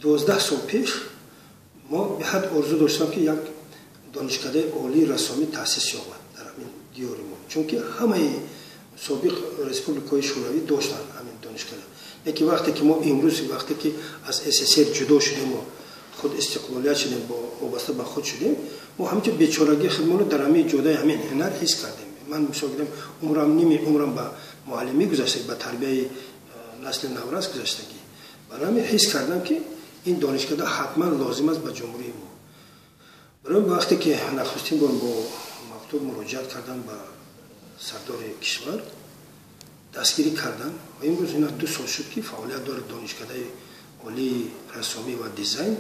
12 сол пеш мо беҳад орзу доштам ки як донишкадаи олии рассомӣ таъсис ёбад дар ҳамин диёри мо, чунки ҳамаи собиқ республикаҳои шӯравӣ доштанд ҳамин донишкада. Яки вақте ки мо имрӯз вақте ки аз СССР ҷудо шудем, худ истиқлолият шудем, вобаста ба худ шудем, мо ҳамчун бечорагии худмонро дар ҳамин ҷодаи ҳамин ҳунар ҳис кардем. ман мисол гирем умрам ними умрам ба муаллимӣ гузаштагӣ, ба тарбияи насли наврас гузаштагӣ. барои ҳамин ҳис кардам ки ин донишкада ҳатман лозим аст ба ҷумҳурии мо. барои вақте ки нахустин бор бо мактуб муроҷиат кардам ба сардори кишвар, дастгирӣ кардам ва имрӯз ина 2 сол шуд ки фаъолият дорад донишкадаи олии рассомӣ ва дизайн.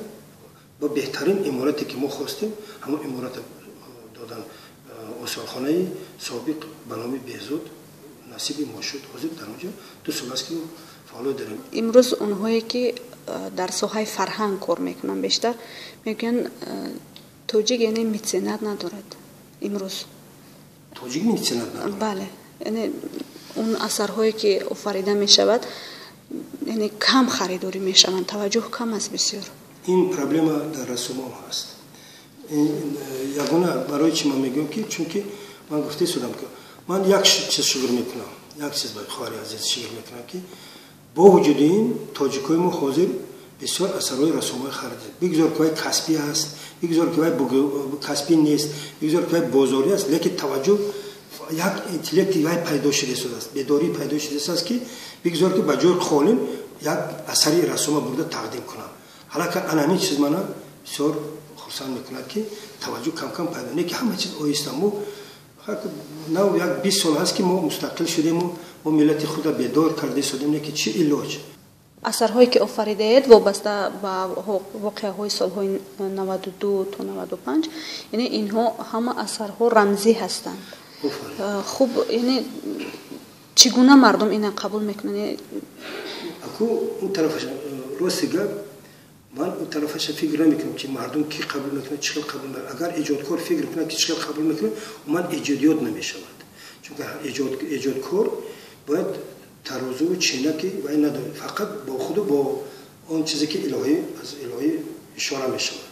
ба беҳтарин иморате ки мо хостем, ҳамон имората додан осорхонаи собиқ ба номи Беҳзод насиби мо шуд. ҳозир дар онҷо 2 сол аст ки мо фаъолият дорем. имрӯз онҳое ки дар соҳаи фарҳанг кор мекунанд бештар мегӯянд тоҷик яъне меценат надорад. имрӯз тоҷик меценат надорад? бале, яъне он асарҳое ки офарида мешавад яъне кам харидорӣ мешаванд, таваҷҷӯҳ кам аст бисёр. ин проблема дар рассомон ҳаст. ягона барои чӣ ман мегӯям ки чунки ман гуфта шудам ки ман як чиз шугр мекунам, як чиз ба хоҳари азиз шугр мекунам ки бо вуҷуди ин тоҷикои мо ҳозир бисёр асарҳои рассомоӣ харидем. бигзор ки вай касбӣ аст, бигзор ки вай касбӣ нест, бигзор ки вай бозорӣ аст, лекин таваҷҷӯҳ як интеллекти вай пайдо шуда истодааст, бедорӣ пайдо шуда истодааст ки бигзор ки ба ҷои қолин як асари рассома бурда тақдим кунам. ҳалака анамин чиз мана бисёр хурсанд мекунад ки таваҷҷӯҳ кам пайдо, не ки ҳама чиз оҳиста. мо нав як 20 сол ҳаст ки мо мустақил шудему, мо миллати худро бедор карда истодем, не ки чӣ илоҷ. асарҳое ки офаридаед вобаста ба воқеаҳои солҳои 92 то 95, яъне инҳо ҳама асарҳо рамзӣ ҳастанд. хуб, яъне чӣ гуна мардум ина қабул мекунанд? аку он тарафаш рости гап, ман он тарафаша фикр намекунам ки мардум ки қабул мекунад, чӣ хел қабул мекунад. агар эҷодкор фикр кунад ки чӣ хел қабул мекунад, уман эҷодиёт намешавад. чунки эҷодкор бояд тарозуву ченаки вай надорад, фақат бо худу бо он чизе ки аз илоҳӣ ишора мешавад.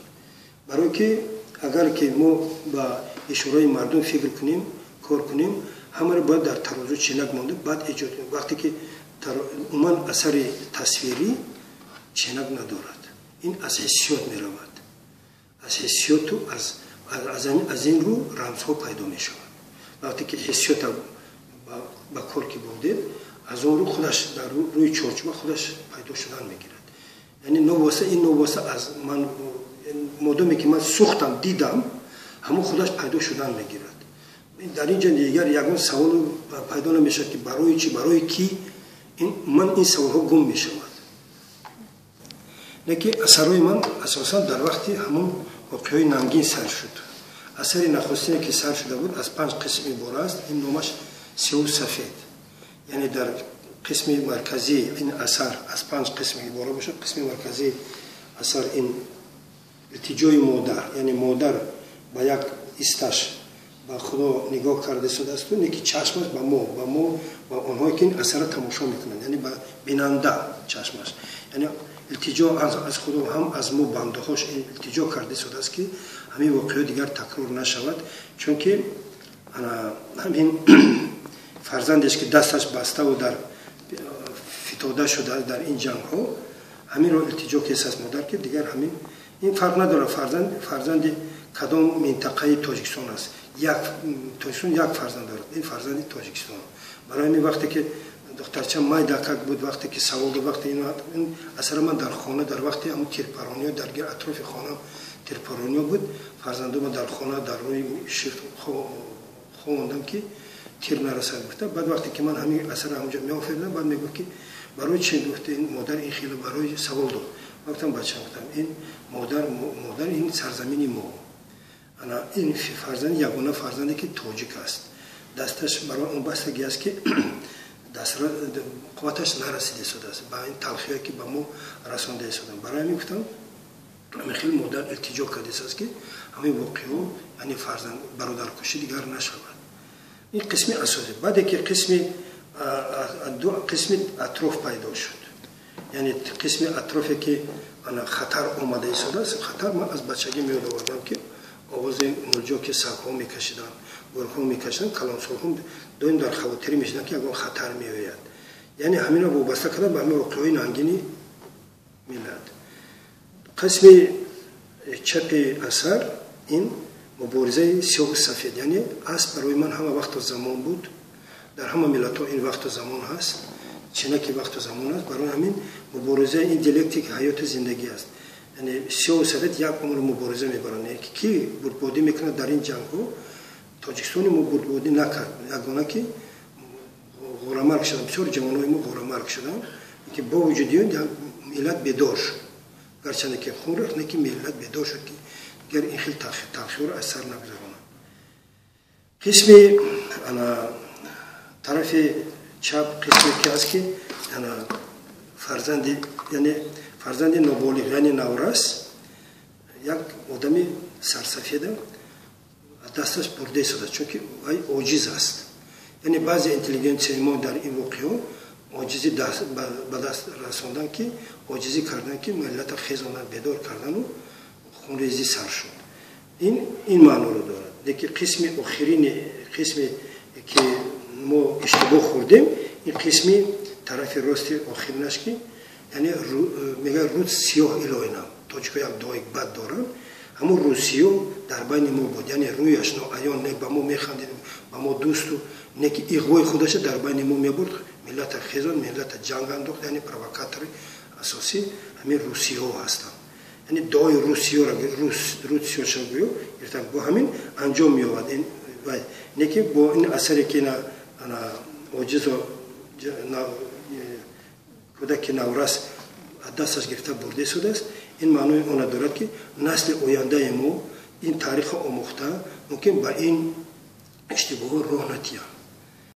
барое ки агар ки мо ба ишораи мардум фикр кунем, кор кунем, ҳамаро бояд дар тарозу ченак монда, баъд эҷод кунем. вақте ки уман асари тасвирӣ ченак надорад, ин аз ҳиссиёт меравад. аз ҳиссиёту аз ин рӯ рамзҳо пайдо мешавад. вақте ки ҳиссиёта ба кор ки бурдед, аз он рӯ худаш дар рӯи чорчуба худаш пайдо шудан мегирад. яъне новоста ин новоста аз ман модоме ки ман сӯхтам, дидам, ҳамон худаш пайдо шудан мегирад. дар ин ҷо дигар ягон савол пайдо намешавад ки барои чӣ, барои кӣ. ман ин саволҳо гум мешавад. лекин асарҳои ман асосан дар вақти ҳамон воқеаҳои нангин сар шуд. асари нахустине ки сар шуда буд аз 5 қисм ибора аст. ин номаш сиёҳу сафед, яъне дар қисми марказии ин асар аз 5 қисм ибора бошад. қисми марказии асар ин илтиҷои модар, яъне модар ба як исташ ба худо нигоҳ карда истодааст, не ки чашмаш ба мо ба онҳое ки ин асара тамошо мекунанд, яъне ба бинанда чашмаш, яъне илтиҷо аз худо ҳам аз мо бандаҳош илтиҷо карда истодааст ки ҳамин воқеаҳо дигар такрор нашавад. чунки ҳамин фарзандеш ки дасташ баставу дар фитода шудааст дар ин ҷангҳо, ҳаминро илтиҷо кесаст модар ки дигар ҳамин ин фарқ надорад фарзанди кадом минтақаи тоҷикистон аст. тоҷикистон як фарзанд дорад, ин фарзанди тоҷикистон. барои ҳамин вақте ки духтарча майдакак буд, вақте ки савол буд, вақте ин асара ман дар хона дар вақти ҳамн тирпарониё дар атрофи хона тирпарониё буд, фарзандома дар хона дар рӯи шифт хондам ки тир нарасад гуфта. баъд вақте ки ман ҳамин асара ҳамҷо меофаридам, баъд мегӯфт ки барои чӣ гуфта ин модар ин хеле барои савол дод. вақтам бачам гуфтам ин модар ин сарзамини мо, ин фарзанд ягона фарзанде ки тоҷик аст. дасташ барои он бастагӣ аст ки қувваташ нарасида истодааст ба ин талхиҳое ки ба мо расонда истоданд. барои ҳамин гуфтам ҳамин хел модар илтиҷо карда истодааст ки ҳамин воқеаҳо, яъне фарзанд бародаркушӣ дигар нашавад. ин қисми асосӣ. баъде ки қисми атроф пайдо шуд, یعنی قسم اطرافی که انا خطر آماده شده است. خطر من از بچگی میاد آوردم که آواز اونجا که سگ‌ها میکشیدن، گرگ‌ها میکشیدن، کلانسول‌ها دویم در خواطری میشدن که اگر خطر میآید. یعنی همین رو وابسته کردن به همین واقعه‌های ننگینی میلاد. قسم چپ اثر این مبارزه سیاه و سفید، یعنی اصل برای من همه وقت و زمان بود، در همه ملت‌ها این وقت و زمان هست، چنکی وقت و زمان است. برای همین مبارزه این دیالکتیک حیات زندگی است. یعنی سیاه و سفید یک عمر مبارزه میبرند. کی بردباری میکنه در این جنگ ها؟ تاجیکستان ما بردباری نکرد، یگانه که غورامرگ شدن، بسیار جوانای ما غورامرگ شدن که با وجود این ملت بیدار شد، گرچه که خون ریخت، نه که ملت بیدار شد که گر این خیلی تأخیر اثر نگذارونه. قسم طرف چپ قسمی که هست که فرزند نابالغ یعنی نورس، یک آدمی سرسفیده دستش برده شده چون که عاجز است. یعنی بعضی اینتلیجنسی ما در این واقعه عاجزی به دست رساندن که عاجزی کردن که ملت خیزانه بیدار کردن و خونریزی سر شد. این معنی رو دارد. دیگه قسم آخرین قسمی که ما اشتباه خوردیم، این قسمی طرف راست آخرینش که یعنی میگه رود سیاه الهینم تاجیکا یک دعای بد دارن، همون روز سیاه در بین ما بود، یعنی رویش ناعیان نه به ما میخندید، به ما دوست و نه که اغوای خودش در بین ما میبرد، ملت خیزان ملت جنگ انداخت. یعنی پروکاتور اساسی همین روسیه ها هستن. یعنی دعای روسیه را روسیه شنگویو گرفتن با همین انجام میآورد. نه که با این اثری که عاجز و کودک نورس دستش گرفته برده شده است. این معنی آن دارد که نسل آینده ما این تاریخ آموخته ممکن با این اشتباه راه نتیه.